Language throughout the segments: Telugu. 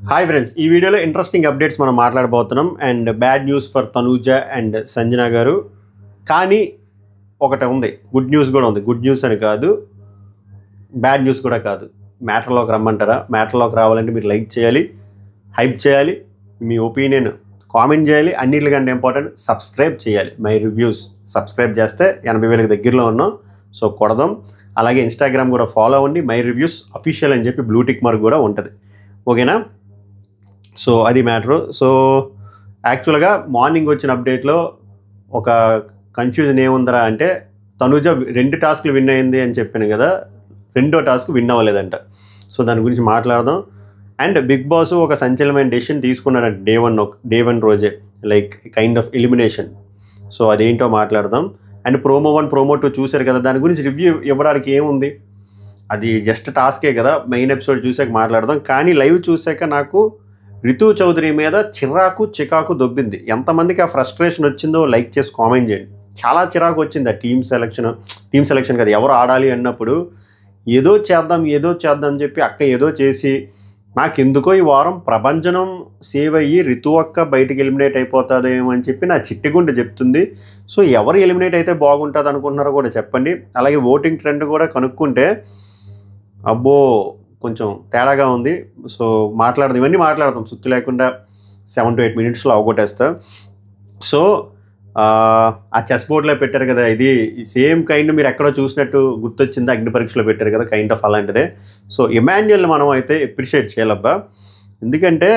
హాయ్ ఫ్రెండ్స్, ఈ వీడియోలో ఇంట్రెస్టింగ్ అప్డేట్స్ మనం మాట్లాడబోతున్నాం. And bad news for Tanuja and Sanjana గారు. కానీ ఒకటి ఉంది, గుడ్ న్యూస్ కూడా ఉంది. గుడ్ న్యూస్ అని కాదు, బ్యాడ్ న్యూస్ కూడా కాదు. మ్యాటర్లోకి రమ్మంటారా? మ్యాటర్లోకి రావాలంటే మీరు లైక్ చేయాలి, హైప్ చేయాలి, మీ ఒపీనియన్ కామెంట్ చేయాలి, అన్నిటికంటే ఇంపార్టెంట్ సబ్స్క్రైబ్ చేయాలి. మై రివ్యూస్ సబ్స్క్రైబ్ చేస్తే 80,000 దగ్గరలో ఉన్నాం, సో కొడదాం. అలాగే ఇన్స్టాగ్రామ్ కూడా ఫాలో అవ్వండి, మై రివ్యూస్ అఫీషియల్ అని చెప్పి బ్లూటిక్ మార్క్ కూడా ఉంటుంది. ఓకేనా? సో అది మ్యాటరు. సో యాక్చువల్గా మార్నింగ్ వచ్చిన అప్డేట్లో ఒక కన్ఫ్యూజన్ ఏముందరా అంటే, తనూజ 2 టాస్క్లు విన్ అయింది అని చెప్పాను కదా, 2వ టాస్క్ విన్ అవ్వలేదంట. సో దాని గురించి మాట్లాడదాం. అండ్ బిగ్ బాస్ ఒక సంచలనమైన డెసిషన్ తీసుకున్నాడంట డే వన్ రోజే, like kind of elimination. So అదేంటో మాట్లాడదాం. అండ్ ప్రోమో 1 ప్రోమో 2 చూశారు కదా, దాని గురించి రివ్యూ ఇవ్వడానికి ఏముంది, అది జస్ట్ టాస్కే కదా. మెయిన్ ఎపిసోడ్ చూసాక మాట్లాడదాం. కానీ లైవ్ చూసాక నాకు రితు చౌదరి మీద చికాకు దొబ్బింది. ఎంతమందికి ఆ ఫ్రస్ట్రేషన్ వచ్చిందో లైక్ చేసి కామెంట్ చేయండి. చాలా చిరాకు వచ్చింది ఆ టీమ్ సెలెక్షన్ కదా, ఎవరు ఆడాలి అన్నప్పుడు ఏదో చేద్దాం చెప్పి అక్క ఏదో చేసి, నాకెందుకో ఈ వారం ప్రభంజనం సేవ్ అయ్యి రితు అక్క బయటికి ఎలిమినేట్ అయిపోతుందేమో అని చెప్పి నా చిట్టిగుండె చెప్తుంది. సో ఎవరు ఎలిమినేట్ అయితే బాగుంటుంది అనుకుంటున్నారో కూడా చెప్పండి. అలాగే ఓటింగ్ ట్రెండ్ కూడా కనుక్కుంటే అబ్బో కొంచెం తేడాగా ఉంది. సో ఇవన్నీ మాట్లాడతాం సుత్తి లేకుండా 7 to 8 minutesలో అవగొట్టేస్తా. సో ఆ చెస్ బోర్డ్లో పెట్టారు కదా, ఇది సేమ్ కైండ్ మీరు ఎక్కడో చూసినట్టు గుర్తొచ్చింది, అగ్ని పరీక్షలో పెట్టారు కదా, కైండ్ ఆఫ్ అలాంటిదే. సో ఇమాన్యుయల్ని మనం అయితే అప్రిషియేట్ చేయాలబ్బా. ఎందుకంటే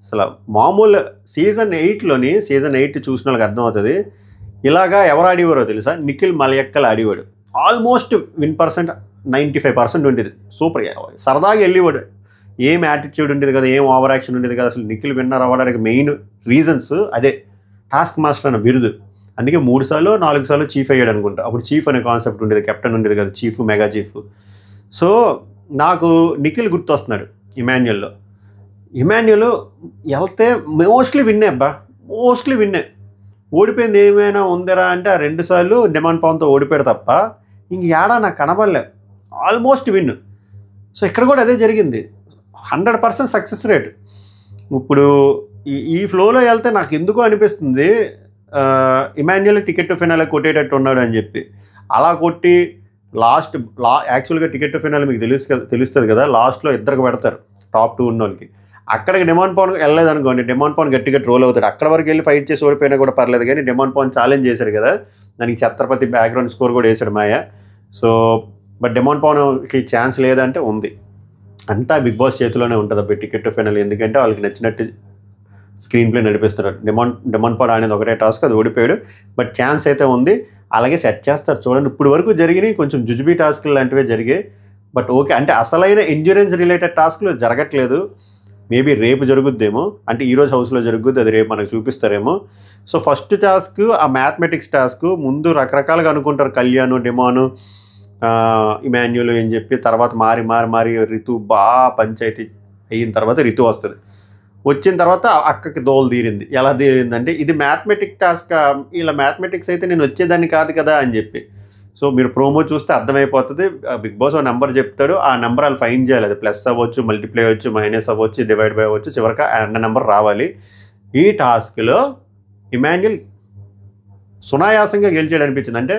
అసలు మామూలు సీజన్ 8 చూసిన వాళ్ళకి అర్థమవుతుంది. ఇలాగా ఎవరు ఆడేవారో తెలుసా? నిఖిల్ మలయక్కల్ ఆడేవాడు. ఆల్మోస్ట్ విన్ పర్సెంట్ 95% ఉండేది. సూపర్, సరదాగా వెళ్ళేవాడు. ఏం యాటిట్యూడ్ ఉండేది కదా, ఏం ఓవర్ యాక్షన్ ఉండేది కదా. అసలు నిఖిల్ విన్నర్ అవ్వడానికి మెయిన్ రీజన్స్ అదే, టాస్క్ మాస్టర్ అన్న బిరుదు. అందుకే 3 సార్లు 4 సార్లు చీఫ్ అయ్యాడు అనుకుంటా. అప్పుడు చీఫ్ అనే కాన్సెప్ట్ ఉండేది, కెప్టెన్ ఉండేది కదా, చీఫ్ మెగా చీఫ్. సో నాకు నిఖిల్ గుర్తొస్తున్నాడు ఇమాన్యుయల్ వెళ్తే మోస్ట్లీ విన్నే. ఓడిపోయింది ఏమైనా ఉందరా అంటే ఆ 2 సార్లు డిమాండ్ పవన్తో ఓడిపోయాడు తప్ప ఇంక ఏడా నాకు కనబడలే. Almost win. సో ఇక్కడ కూడా అదే జరిగింది, 100% సక్సెస్ రేట్. ఇప్పుడు ఈ ఫ్లోలో వెళ్తే నాకు ఎందుకో అనిపిస్తుంది ఇమాన్యుయల్ టికెట్ టు ఫినాల్ కొట్టేటట్టు ఉన్నాడు అని చెప్పి. అలా కొట్టి యాక్చువల్గా టికెట్ టు ఫినాల్ మీకు తెలుస్తుంది కదా, లాస్ట్లో 2 పెడతారు టాప్ 2 ఉన్న వాళ్ళకి. అక్కడికి డిమాండ్ పవన్ వెళ్ళలేదు అనుకోండి, డిమాండ్ పవన్ గట్టిగా ట్రోల్ అవుతాడు. అక్కడ వరకు వెళ్ళి ఫైట్ చేసి ఓడిపోయినా కూడా పర్లేదు. కానీ డిమాండ్ పవన్ ఛాలెంజ్ చేశాడు కదా, దానికి ఛత్రపతి బ్యాక్గ్రౌండ్ స్కోర్ కూడా వేశాడు మాయ. సో బట్ డిమాండ్ పవన్కి ఛాన్స్ లేదంటే ఉంది. అంతా బిగ్ బాస్ చేతిలోనే ఉంటుంది అప్పుడు టికెట్ టు ఫైనల్. ఎందుకంటే వాళ్ళకి నచ్చినట్టు స్క్రీన్ ప్లే నడిపిస్తున్నారు. డిమాండ్ పవన్ అనేది ఒకటే టాస్క్, అది ఓడిపోయాడు. బట్ ఛాన్స్ అయితే ఉంది, అలాగే సెట్ చేస్తారు. చూడండి, ఇప్పుడు వరకు జరిగినాయి కొంచెం జుజుబీ టాస్క్లు లాంటివే జరిగాయి. బట్ ఓకే, అంటే అసలైన ఎండ్యూరెన్స్ రిలేటెడ్ టాస్క్లు జరగట్లేదు. మేబీ రేపు జరుగుద్దేమో, అంటే ఈరోజు హౌస్లో జరుగుద్ది, అది రేపు మనకు చూపిస్తారేమో. సో ఫస్ట్ టాస్క్ ఆ మ్యాథమెటిక్స్ టాస్క్ ముందు రకరకాలుగా అనుకుంటారు, కళ్యాణ్, డిమాను, ఇమాన్యుయల్ అని చెప్పి. తర్వాత మారి రితు బాగా పంచాయతీ అయిన తర్వాత రితు వస్తుంది. వచ్చిన తర్వాత అక్కకి దోలు తీరింది. ఎలా తీరిందంటే, ఇది మ్యాథమెటిక్ టాస్క్, ఇలా మ్యాథమెటిక్స్ అయితే నేను వచ్చేదాన్ని కాదు కదా అని చెప్పి. సో మీరు ప్రోమో చూస్తే అర్థమైపోతుంది. బిగ్ బాస్ ఒక నెంబర్ చెప్తాడు, ఆ నెంబర్ వాళ్ళు ఫైన్ చేయాలి. అది ప్లస్ అవ్వచ్చు, మల్టిప్లై అవ్వచ్చు, మైనస్ అవ్వచ్చు, డివైడ్ బై అవ్వచ్చు, చివరికి ఆ నెంబర్ రావాలి. ఈ టాస్క్లో ఇమాన్యుయల్ సునాయాసంగా గెలిచాడు అనిపించింది. అంటే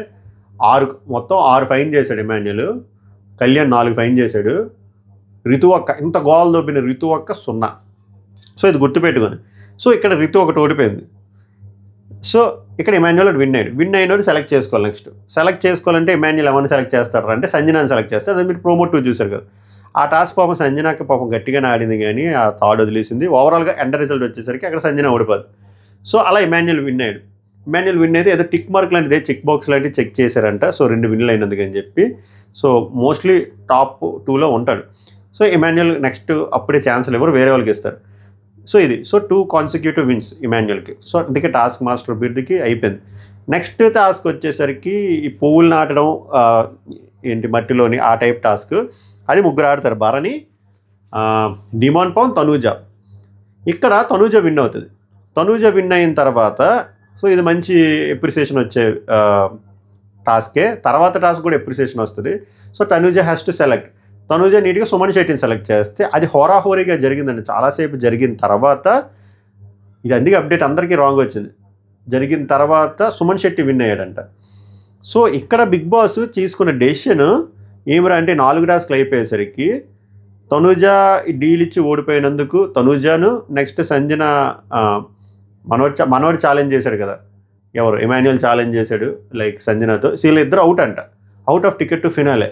మొత్తం 6 ఫైన్ చేశాడు ఇమాన్యుయల్, కళ్యాణ్ 4 ఫైన్ చేశాడు, రితు అక్క ఇంత గోల్ దొబ్బిన రితు అక్క 0. సో ఇది గుర్తుపెట్టుకొని. సో ఇక్కడ రితు ఒకటి ఓడిపోయింది. సో ఇక్కడ ఇమాన్యుయల్ విన్ అయినోడు సెలెక్ట్ చేసుకోవాలి. నెక్స్ట్ సెలెక్ట్ చేసుకోవాలంటే ఇమాన్యుయల్ ఎవరిని సెలెక్ట్ చేస్తారా అంటే సంజనాని సెలెక్ట్ చేస్తారు. అది మీరు ప్రోమో 2 చూశారు కదా. ఆ టాస్క్ పాపం సంజనాకి గట్టిగానే ఆడింది, కానీ ఆ థర్డ్ వదిలేసింది. ఓవరాల్గా ఎండ్ రిజల్ట్ వచ్చేసరికి అక్కడ సంజన ఓడిపోదు. సో అలా ఇమాన్యుయల్ విన్ అయితే ఏదో టిక్ మార్క్ లాంటిది, చెక్ బాక్స్ లాంటివి చెక్ చేశారంట. సో 2 విన్లు అయినందుకు అని చెప్పి. సో మోస్ట్లీ టాప్ 2లో ఉంటాడు. సో ఇమాన్యుయల్ నెక్స్ట్ అప్పుడే ఛాన్సులు ఎవరు వేరే వాళ్ళకి ఇస్తారు. సో ఇది 2 కాన్సిక్యూటివ్ విన్స్ ఇమాన్యుయల్కి. సో అందుకే టాస్క్ మాస్టర్ బిరుదుకి అయిపోయింది. నెక్స్ట్ టాస్క్ వచ్చేసరికి ఈ పువ్వులు నాటడం, మట్టిలోని ఆ టైప్ టాస్క్. అది 3 ఆడతారు, భరణి, డిమాండ్ పవన్, తనూజ. ఇక్కడ తనూజ విన్ అవుతుంది. తనూజ విన్ అయిన తర్వాత సో ఇది మంచి ఎప్రిసియేషన్ వచ్చే టాస్కే. తర్వాత టాస్క్ కూడా ఎప్రిసియేషన్ వస్తుంది. So Tanuja has to select. Tanuja నీట్గా సుమన్ శెట్టిని సెలెక్ట్ చేస్తే అది హోరాహోరీగా జరిగిందండి. చాలాసేపు జరిగిన తర్వాత ఇది అందుకే అప్డేట్ అందరికీ రాంగ్ వచ్చింది. జరిగిన తర్వాత సుమన్ శెట్టి విన్ అయ్యాడంట. సో ఇక్కడ బిగ్ బాస్ తీసుకున్న డెసిషన్ ఏమిరా అంటే 4 టాస్క్లు అయిపోయేసరికి తనూజ డీల్ ఇచ్చి ఓడిపోయినందుకు తనూజను నెక్స్ట్ సంజన మనోడు ఛాలెంజ్ చేశాడు కదా, ఎవరు ఇమాన్యుయల్ ఛాలెంజ్ చేశాడు లైక్ సంజనతో. వీళ్ళిద్దరు అవుట్ అంట, out of ticket to finale.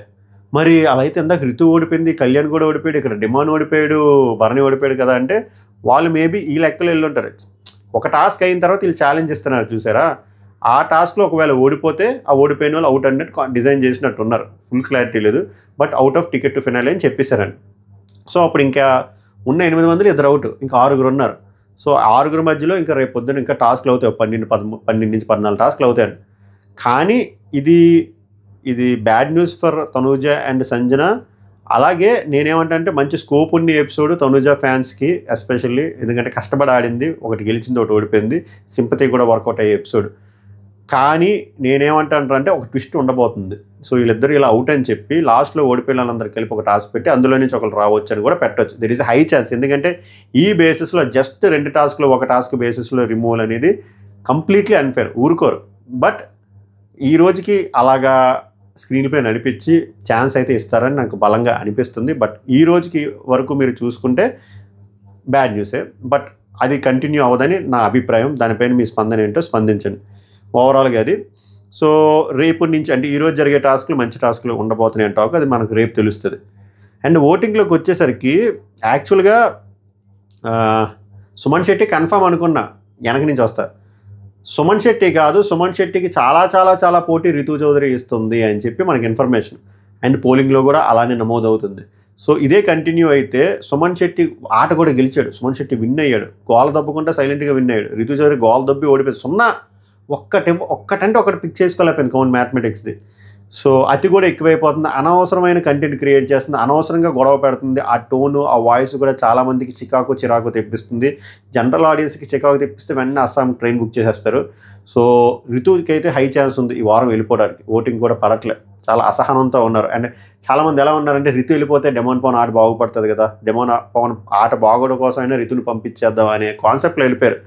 మరి అలా అయితే ఇందాక రితు ఓడిపోయింది, కళ్యాణ్ కూడా ఓడిపోయాడు, ఇక్కడ డిమాండ్ ఓడిపోయాడు, భరణి ఓడిపోయాడు కదా అంటే వాళ్ళు మేబీ ఈ లెక్కలు వెళ్ళి ఉంటారు. ఒక టాస్క్ అయిన తర్వాత వీళ్ళు ఛాలెంజ్ ఇస్తున్నారు చూసారా, ఆ టాస్క్లో ఒకవేళ ఓడిపోతే ఆ ఓడిపోయిన వాళ్ళు అవుట్ అన్నట్టు డిజైన్ చేసినట్టు ఉన్నారు. ఫుల్ క్లారిటీ లేదు, but out of ticket to finale అని చెప్పేశారండి. సో అప్పుడు ఇంకా ఉన్న 8 మందిలో 2 అవుట్, ఇంకా 6 ఉన్నారు. సో 6 మధ్యలో ఇంకా రేపు పొద్దున ఇంకా టాస్క్లు అవుతాయి, 12 నుంచి 14 టాస్క్లు అవుతాయండి. కానీ ఇది bad news for Tanuja and Sanjana. అలాగే నేనేమంటే మంచి స్కోప్ ఉన్న ఎపిసోడ్ తనూజ ఫ్యాన్స్కి ఎస్పెషల్లీ, ఎందుకంటే కష్టపడి ఆడింది, ఒకటి గెలిచింది ఒకటి ఓడిపోయింది, సింపతి కూడా వర్కౌట్ అయ్యే ఎపిసోడ్. కానీ నేనేమంటానంటే ఒక ట్విస్ట్ ఉండబోతుంది. సో వీళ్ళిద్దరు ఇలా అవుట్ అని చెప్పి లాస్ట్లో ఓడిపోయిన వాళ్ళందరూ కలిపి ఒక టాస్క్ పెట్టి అందులో నుంచి ఒకరు రావచ్చు అని కూడా పెట్టవచ్చు. దెర్ ఈస్ హై ఛాన్స్, ఎందుకంటే ఈ బేసిస్లో జస్ట్ 2 టాస్క్లు ఒక టాస్క్ బేసిస్లో రిమూవల్ అనేది కంప్లీట్లీ అన్ఫేర్, ఊరుకోరు. బట్ ఈ రోజుకి అలాగా స్క్రీన్ పై నడిపించి ఛాన్స్ అయితే ఇస్తారని నాకు బలంగా అనిపిస్తుంది. బట్ ఈ రోజుకి వరకు మీరు చూసుకుంటే బ్యాడ్ న్యూసే, బట్ అది కంటిన్యూ అవ్వదని నా అభిప్రాయం. దానిపైన మీ స్పందన ఏంటో స్పందించండి ఓవరాల్గా అది. సో రేపు నుంచి అంటే ఈరోజు జరిగే టాస్క్లు మంచి టాస్క్లు ఉండబోతున్నాయి అంటావు, అది మనకు రేపు తెలుస్తుంది. అండ్ ఓటింగ్లోకి వచ్చేసరికి యాక్చువల్గా సుమన్ శెట్టి కన్ఫర్మ్ అనుకున్నా వెనక నుంచి వస్తా. సుమన్ శెట్టి కాదు, సుమన్ శెట్టికి చాలా చాలా చాలా పోటీ రితు చౌదరి ఇస్తుంది అని చెప్పి మనకి ఇన్ఫర్మేషన్, అండ్ పోలింగ్లో కూడా అలానే నమోదవుతుంది. సో ఇదే కంటిన్యూ అయితే సుమన్ శెట్టి ఆట కూడా గెలిచాడు, సుమన్ శెట్టి విన్ అయ్యాడు, గోల్ దబ్బకుండా సైలెంట్గా విన్ అయ్యాడు. రితు చౌదరి గోల్ దబ్బి ఓడిపోయింది, 0 ఒక్కటంటే ఒకటి పిక్ చేసుకోలేకపోయింది కౌంట్ మ్యాథమెటిక్స్ది. సో అది కూడా ఎక్కువైపోతుంది, అనవసరమైన కంటెంట్ క్రియేట్ చేస్తుంది, అనవసరంగా గొడవ పెడుతుంది. ఆ టోను ఆ వాయిస్ కూడా చాలామందికి చిరాకు తెప్పిస్తుంది. జనరల్ ఆడియన్స్కి చికాకు తెప్పిస్తే వెంటనే అస్సాం ట్రైన్ బుక్ చేసేస్తారు. సో రితుకి అయితే హై ఛాన్స్ ఉంది ఈ వారం వెళ్ళిపోవడానికి, ఓటింగ్ కూడా పడట్లేదు, చాలా అసహనంతో ఉన్నారు. అండ్ చాలామంది ఎలా ఉన్నారంటే రితు వెళ్ళిపోతే డెమోన్ పవన్ ఆట బాగుపడుతుంది కదా, డెమోన్ పవన్ ఆట బాగోడం కోసమైనా రితుని పంపించేద్దాం అనే కాన్సెప్ట్లో వెళ్ళిపోయారు.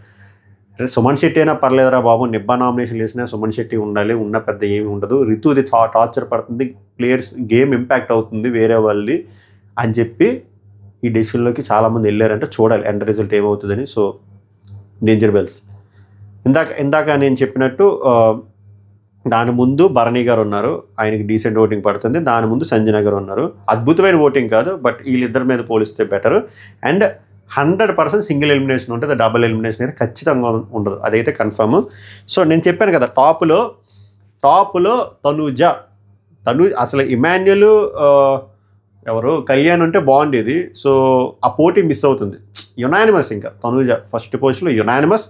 సుమన్ శెట్టి అయినా పర్లేదురా బాబు, నిబ్బా నామినేషన్ వేసినా సుమన్ శెట్టి ఉండాలి, ఉన్న పెద్ద ఏమి ఉండదు, రితుది టార్చర్ పడుతుంది, ప్లేయర్స్ గేమ్ ఇంపాక్ట్ అవుతుంది వేరే వాళ్ళది అని చెప్పి ఈ డెసిషన్లోకి చాలామంది వెళ్ళారంటే చూడాలి ఎండ్ రిజల్ట్ ఏమవుతుందని. So danger bells. ఇందాక నేను చెప్పినట్టు దాని ముందు భరణి గారు ఉన్నారు, ఆయనకి డీసెంట్ ఓటింగ్ పడుతుంది. దాని ముందు సంజన గారు ఉన్నారు, అద్భుతమైన ఓటింగ్ కాదు, బట్ వీళ్ళిద్దరి మీద పోలిస్తే బెటర్. అండ్ 100% సింగిల్ ఎలిమినేషన్ ఉంటుంది, డబుల్ ఎలిమినేషన్ అయితే ఖచ్చితంగా ఉండదు, అదైతే కన్ఫర్మ్. సో నేను చెప్పాను కదా టాప్లో తనూజ అసలు ఇమాన్యుయల్ ఎవరు కళ్యాణ్ ఉంటే బాగుండేది. సో ఆ పోటీ మిస్ అవుతుంది, యునానిమస్. ఇంకా తనూజ ఫస్ట్ పొజిషన్లో యునానిమస్.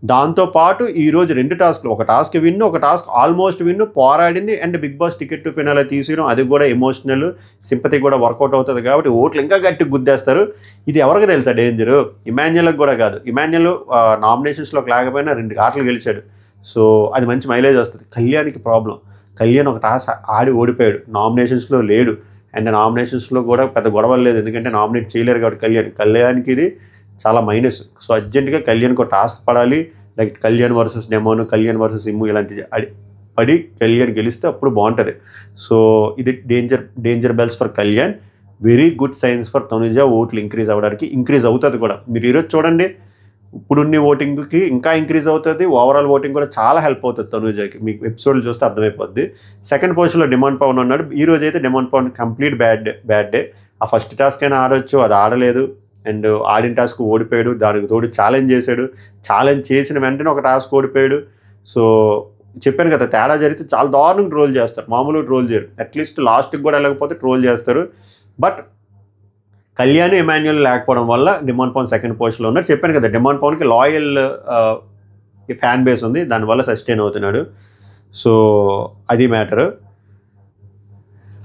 దాంతోపాటు ఈరోజు 2 టాస్క్లు, ఒక టాస్క్ విన్, ఒక టాస్క్ ఆల్మోస్ట్ విన్, పోరాడింది. And Bigg Boss ticket to finale తీసియడం, అది కూడా ఎమోషనల్ సింపతి కూడా వర్కౌట్ అవుతుంది కాబట్టి ఓట్లు ఇంకా గట్టిగా గుద్దేస్తారు. ఇది ఎవరికి తెలుసా డేంజరు? ఇమాన్యుయల్కి కూడా కాదు. ఇమాన్యుయల్ నామినేషన్స్లోకి లేకపోయినా 2 ఆటలు గెలిచాడు, సో అది మంచి మైలేజ్ వస్తుంది. కళ్యాణ్కి ప్రాబ్లం, కళ్యాణ్ ఒక టాస్క్ ఆడి ఓడిపోయాడు, నామినేషన్స్లో లేడు. అండ్ నామినేషన్స్లో కూడా పెద్ద గొడవలు లేదు, ఎందుకంటే నామినేట్ చేయలేరు కాబట్టి కళ్యాణ్కి ఇది చాలా మైనస్. సో అర్జెంటుగా కళ్యాణ్కి ఒక టాస్క్ పడాలి, like Kalyan versus demon, Kalyan versus Immu, ఇలాంటివి పడి కళ్యాణ్ గెలిస్తే అప్పుడు బాగుంటుంది. సో ఇది danger bells for Kalyan, very good signs for Tanuja. ఓట్లు ఇంక్రీజ్ అవ్వడానికి ఇంక్రీజ్ అవుతుంది కూడా. మీరు ఈరోజు చూడండి, ఇప్పుడున్న ఓటింగ్కి ఇంకా ఇంక్రీజ్ అవుతుంది, ఓవరాల్ ఓటింగ్ కూడా చాలా హెల్ప్ అవుతుంది తనుజకి. మీకు ఎపిసోడ్లు చూస్తే అర్థమైపోద్ది. సెకండ్ పొజిషన్లో డిమాండ్ పవన్ ఉన్నాడు. ఈ రోజు అయితే demand Pawan complete bad day. ఆ ఫస్ట్ టాస్క్ అయినా ఆడవచ్చు, అది ఆడలేదు. అండ్ ఆడిన టాస్క్ ఓడిపోయాడు, దానికి తోడు ఛాలెంజ్ చేశాడు, ఛాలెంజ్ చేసిన వెంటనే ఒక టాస్క్ ఓడిపోయాడు. సో చెప్పాను కదా, తేడా జరిగితే చాలా దారుణంగా ట్రోల్ చేస్తారు, మామూలుగా ట్రోల్ చేయరు, అట్లీస్ట్ లాస్ట్కి కూడా వెళ్ళకపోతే ట్రోల్ చేస్తారు. బట్ కళ్యాణ్ ఇమాన్యుయల్ లేకపోవడం వల్ల డిమాండ్ పవన్ సెకండ్ పొజిషన్లో ఉన్నారు. చెప్పాను కదా, డిమాండ్ పవన్కి లాయల్ ఫ్యాన్ బేస్ ఉంది, దానివల్ల సస్టైన్ అవుతున్నాడు. సో అది మ్యాటరు.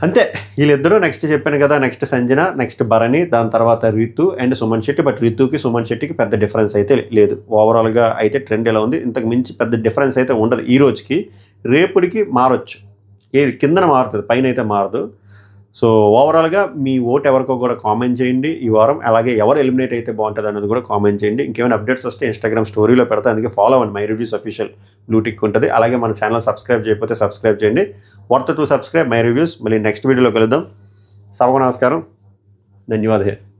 అంతే, వీళ్ళిద్దరూ నెక్స్ట్ చెప్పాను కదా, నెక్స్ట్ సంజన, నెక్స్ట్ భరణి, దాని తర్వాత రితు అండ్ సుమన్ శెట్టి. బట్ రితుకి సుమన్ శెట్టికి పెద్ద డిఫరెన్స్ అయితే లేదు. ఓవరాల్గా అయితే ట్రెండ్ ఎలా ఉంది, ఇంతకు మించి పెద్ద డిఫరెన్స్ అయితే ఉండదు. ఈ రోజుకి రేపుడికి మారొచ్చు, ఏది కిందన మారుతుంది, పైన అయితే మారదు. సో ఓవరాల్గా మీ ఓట్ ఎవరికో కూడా కామెంట్ చేయండి ఈ వారం. అలాగే ఎవరు ఎలిమినేట్ అయితే బాగుంటుంది అన్నది కూడా కామెంట్ చేయండి. ఇంకేమైనా అప్డేట్స్ వస్తే ఇన్స్టాగ్రామ్ స్టోరీలో పెడతా, అందుకే ఫాలో అవ్వండి. My reviews official blue tick ఉంటుంది. అలాగే మన ఛానల్ సబ్స్క్రైబ్ చేయకపోతే సబ్స్క్రైబ్ చేయండి. Worth to subscribe my reviews. మళ్ళీ నెక్స్ట్ వీడియోలో కలుద్దాం. సభకు నమస్కారం. ధన్యవాదాలు.